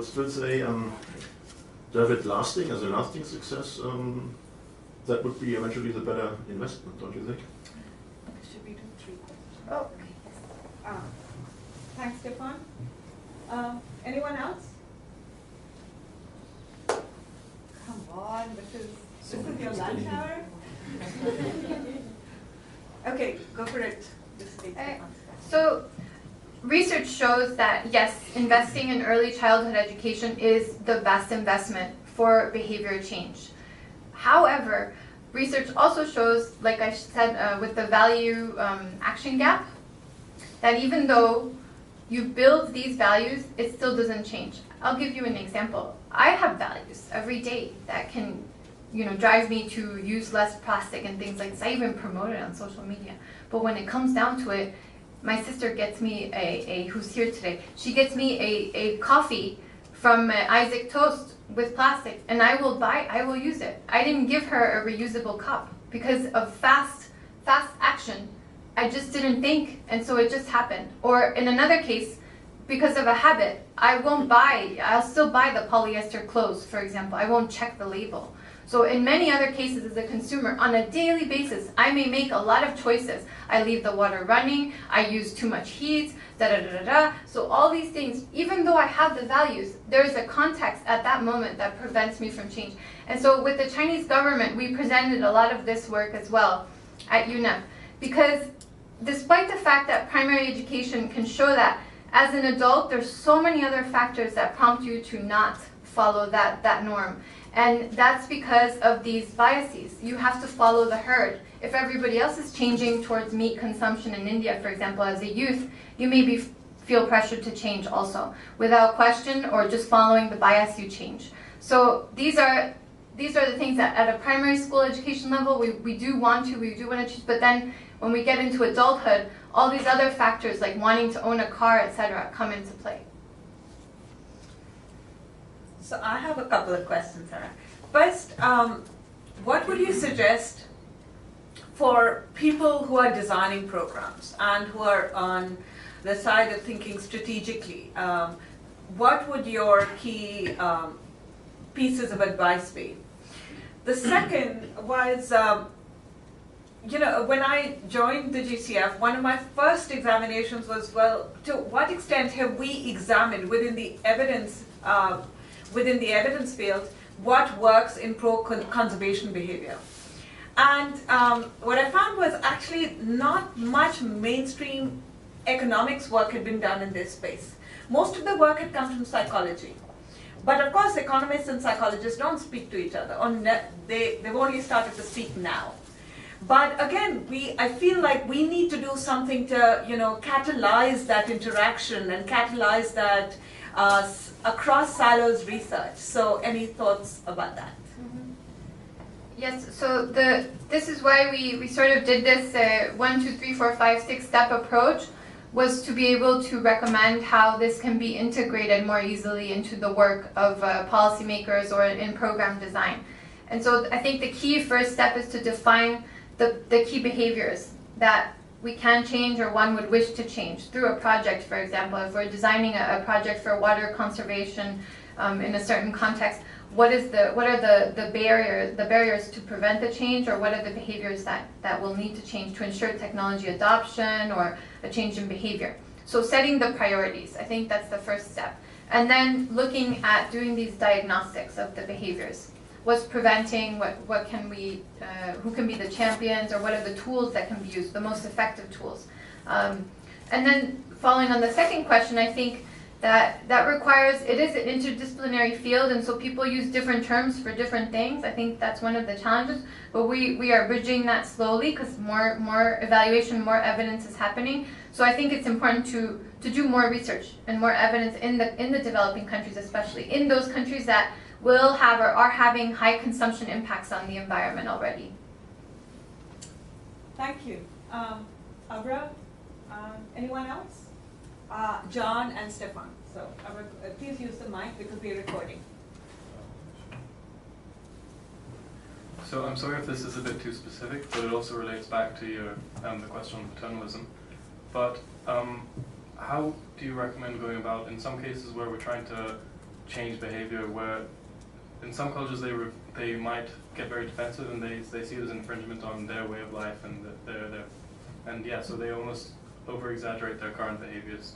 Still say to have it lasting as a lasting success, that would be eventually the better investment, don't you think? Should we do 3 questions? Oh, okay. Thanks, Stefan. Anyone else? Come on, this is your lunch hour. Okay, go for it. So research shows that, yes, investing in early childhood education is the best investment for behavior change. However, research also shows, like I said, with the value action gap, that even though you build these values, it still doesn't change. I'll give you an example. I have values every day that can, drive me to use less plastic and things like this. I even promote it on social media. But when it comes down to it, my sister gets me who's here today, she gets me a coffee from Isaac Toast with plastic, and I will use it. I didn't give her a reusable cup because of fast action. I just didn't think, and so it just happened. Or in another case, because of a habit, I'll still buy the polyester clothes, for example. I won't check the label. So in many other cases as a consumer, on a daily basis, I may make a lot of choices. I leave the water running, I use too much heat, da-da-da-da-da. So all these things, even though I have the values, there's a context at that moment that prevents me from change. And so with the Chinese government, we presented a lot of this work as well at UNEP. Because despite the fact that primary education can show that as an adult, there's so many other factors that prompt you to not follow that norm. And that's because of these biases. You have to follow the herd. If everybody else is changing towards meat consumption in India, for example, as a youth, you maybe feel pressured to change also. Without question or just following the bias, you change. So these are the things that at a primary school education level, we do want to choose, but then when we get into adulthood, all these other factors like wanting to own a car, etc., come into play. So I have a couple of questions, Sara. First, what would you suggest for people who are designing programs and who are on the side of thinking strategically? What would your key pieces of advice be? The second was, when I joined the GCF, one of my first examinations was, well, to what extent have we examined within the evidence field what works in pro-conservation behavior? And what I found was actually not much mainstream economics work had been done in this space. Most of the work had come from psychology. But of course, economists and psychologists don't speak to each other. They've only started to speak now. But again, I feel like we need to do something to catalyze that interaction and catalyze that across silos research. So any thoughts about that? Mm-hmm. Yes, so this is why we sort of did this 1, 2, 3, 4, 5, 6-step approach, was to be able to recommend how this can be integrated more easily into the work of policymakers or in program design. And so I think the key first step is to define the key behaviors that we can change or one would wish to change through a project, for example. If we're designing a project for water conservation in a certain context, what are the barriers to prevent the change, or what are the behaviors that will need to change to ensure technology adoption or a change in behavior? So setting the priorities, I think that's the first step. And then looking at doing these diagnostics of the behaviors. What's preventing, what can we, who can be the champions, or what are the tools that can be used, the most effective tools. And then following on the second question, I think that requires, it is an interdisciplinary field, and so people use different terms for different things. I think that's one of the challenges, but we are bridging that slowly because more evaluation, more evidence is happening. So I think it's important to do more research and more evidence in the developing countries, especially in those countries that will have or are having high consumption impacts on the environment already. Thank you. Abra, anyone else? John and Stefan. So Abra, please use the mic because we're recording. So I'm sorry if this is a bit too specific, but it also relates back to your the question on paternalism. But how do you recommend going about, in some cases where we're trying to change behavior where in some cultures they might get very defensive and they see it as infringement on their way of life and so they almost over exaggerate their current behaviors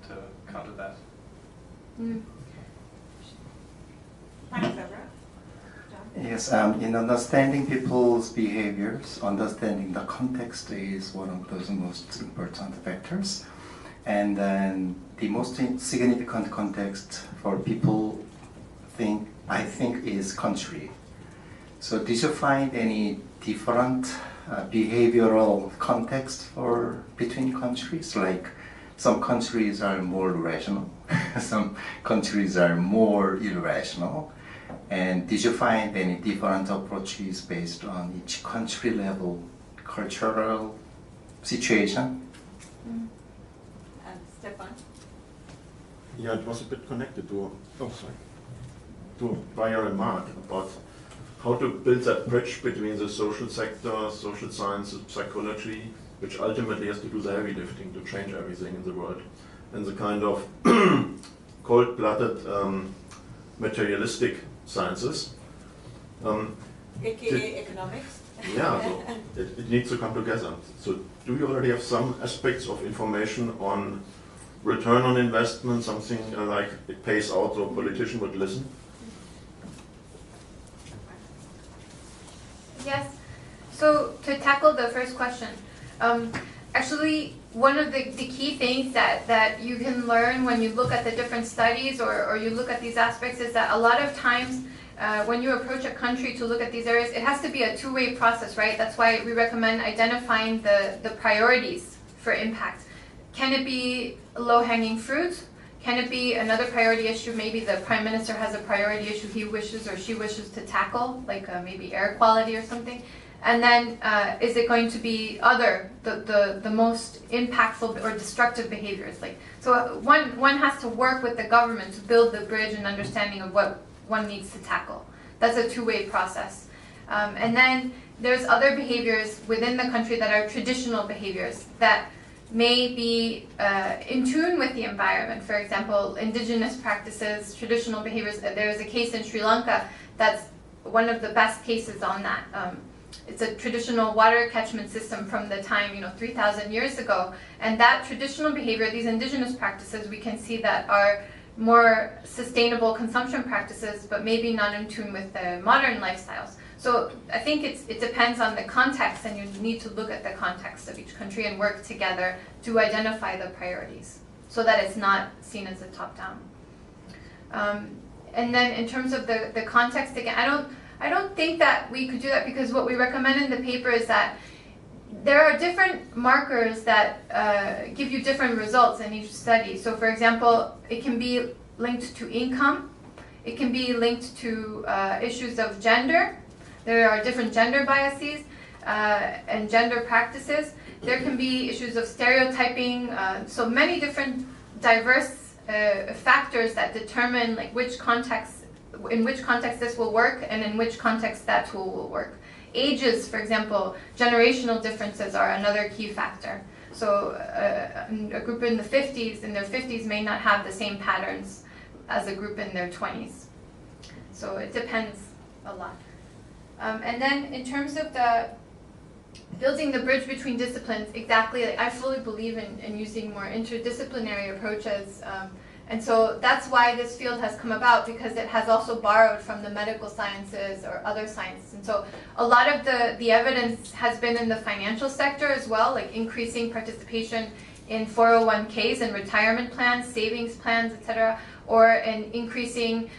to counter that. Mm. Thanks, Sara. Yes, in understanding people's behaviors, understanding the context is one of those most important factors. And then the most significant context for people I think is country. So did you find any different behavioral context between countries? Like some countries are more rational, some countries are more irrational. And did you find any different approaches based on each country level cultural situation? And Stefan? Yeah, it was a bit connected to prior remark about how to build that bridge between the social sector, social sciences, psychology, which ultimately has to do the heavy lifting to change everything in the world, and the kind of cold-blooded materialistic sciences. AKA economics. Yeah, so it needs to come together. So do you already have some aspects of information on return on investment, something like it pays out so a politician would listen? Yes. So to tackle the first question, actually one of the key things that you can learn when you look at the different studies or you look at these aspects is that a lot of times when you approach a country to look at these areas, it has to be a two-way process, right? That's why we recommend identifying the priorities for impact. Can it be low-hanging fruit? Can it be another priority issue? Maybe the Prime Minister has a priority issue he wishes or she wishes to tackle, like maybe air quality or something. And then is it going to be the most impactful or destructive behaviors? So one has to work with the government to build the bridge and understanding of what one needs to tackle. That's a two-way process. And then there's other behaviors within the country that are traditional behaviors that may be in tune with the environment. For example, indigenous practices, traditional behaviors. There's a case in Sri Lanka that's one of the best cases on that. It's a traditional water catchment system from the time, 3,000 years ago. And that traditional behavior, these indigenous practices, we can see that are more sustainable consumption practices, but maybe not in tune with the modern lifestyles. So I think it depends on the context, and you need to look at the context of each country and work together to identify the priorities so that it's not seen as a top-down. And then in terms of the context, again, I don't think that we could do that, because what we recommend in the paper is that there are different markers that give you different results in each study. So for example, it can be linked to income. It can be linked to issues of gender. There are different gender biases and gender practices. There can be issues of stereotyping. So many different diverse factors that determine in which context this will work and in which context that tool will work. Ages, for example, generational differences are another key factor. So a group in their 50s may not have the same patterns as a group in their 20s. So it depends a lot. And then in terms of the building the bridge between disciplines, exactly, I fully believe in using more interdisciplinary approaches. And so that's why this field has come about, because it has also borrowed from the medical sciences or other sciences. And so a lot of the evidence has been in the financial sector as well, like increasing participation in 401ks and retirement plans, savings plans, etc., or in increasing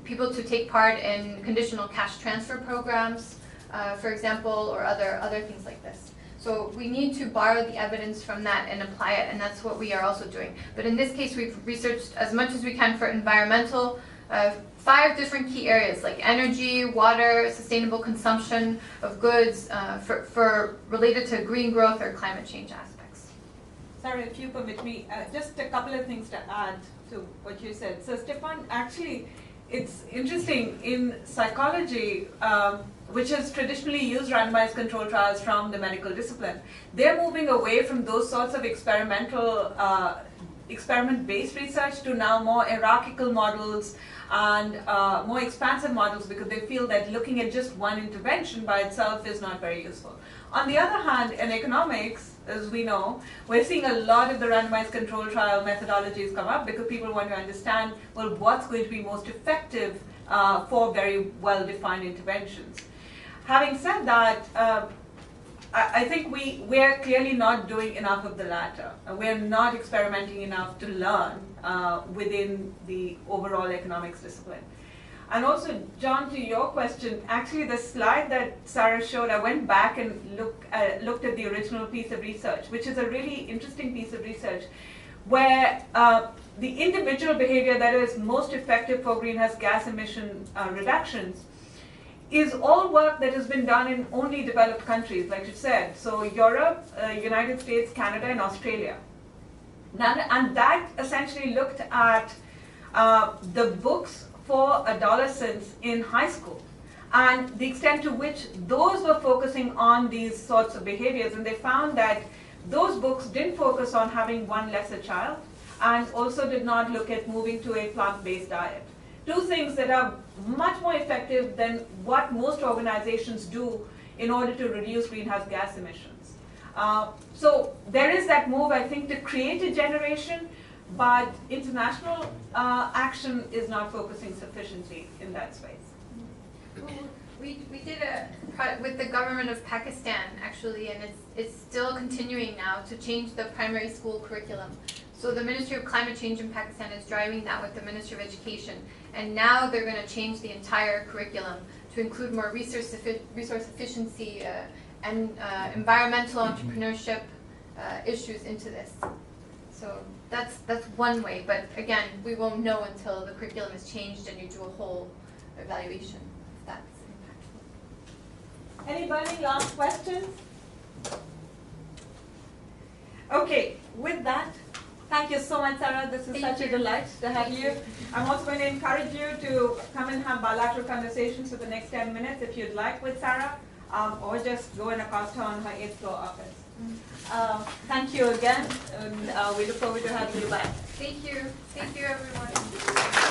people to take part in conditional cash transfer programs, for example, or other things like this. So we need to borrow the evidence from that and apply it, and that's what we are also doing. But in this case, we've researched as much as we can for environmental, 5 different key areas like energy, water, sustainable consumption of goods, for related to green growth or climate change aspects. Sara, if you permit me, just a couple of things to add to what you said. So Stefan, actually, it's interesting in psychology, which has traditionally used randomized control trials from the medical discipline. They're moving away from those sorts of experimental experiment-based research to now more hierarchical models and more expansive models, because they feel that looking at just one intervention by itself is not very useful. On the other hand, in economics, as we know, we're seeing a lot of the randomized control trial methodologies come up because people want to understand, well, what's going to be most effective for very well-defined interventions. Having said that, I think we're clearly not doing enough of the latter. We're not experimenting enough to learn within the overall economics discipline. And also, John, to your question, actually the slide that Sara showed, I went back and looked at the original piece of research, which is a really interesting piece of research, where the individual behavior that is most effective for greenhouse gas emission reductions is all work that has been done in only developed countries, like you said. So Europe, United States, Canada, and Australia. And that essentially looked at the books for adolescents in high school and the extent to which those were focusing on these sorts of behaviors. And they found that those books didn't focus on having one lesser child and also did not look at moving to a plant-based diet. Two things that are much more effective than what most organizations do in order to reduce greenhouse gas emissions. So there is that move, I think, to create a generation, but international action is not focusing sufficiently in that space. We did a project with the government of Pakistan, actually, and it's still continuing now to change the primary school curriculum. So the Ministry of Climate Change in Pakistan is driving that with the Ministry of Education. And now they're going to change the entire curriculum to include more resource efficiency and environmental entrepreneurship issues into this. So that's one way. But again, we won't know until the curriculum is changed and you do a whole evaluation if that's impactful. Any burning last questions? Okay, with that, thank you so much, Sara. This is such a delight to have you. I'm also going to encourage you to come and have bilateral conversations for the next 10 minutes if you'd like with Sara, or just go and accost her on her 8th floor office. Thank you again, and we look forward to having you back. Thank you. Thank you, everyone.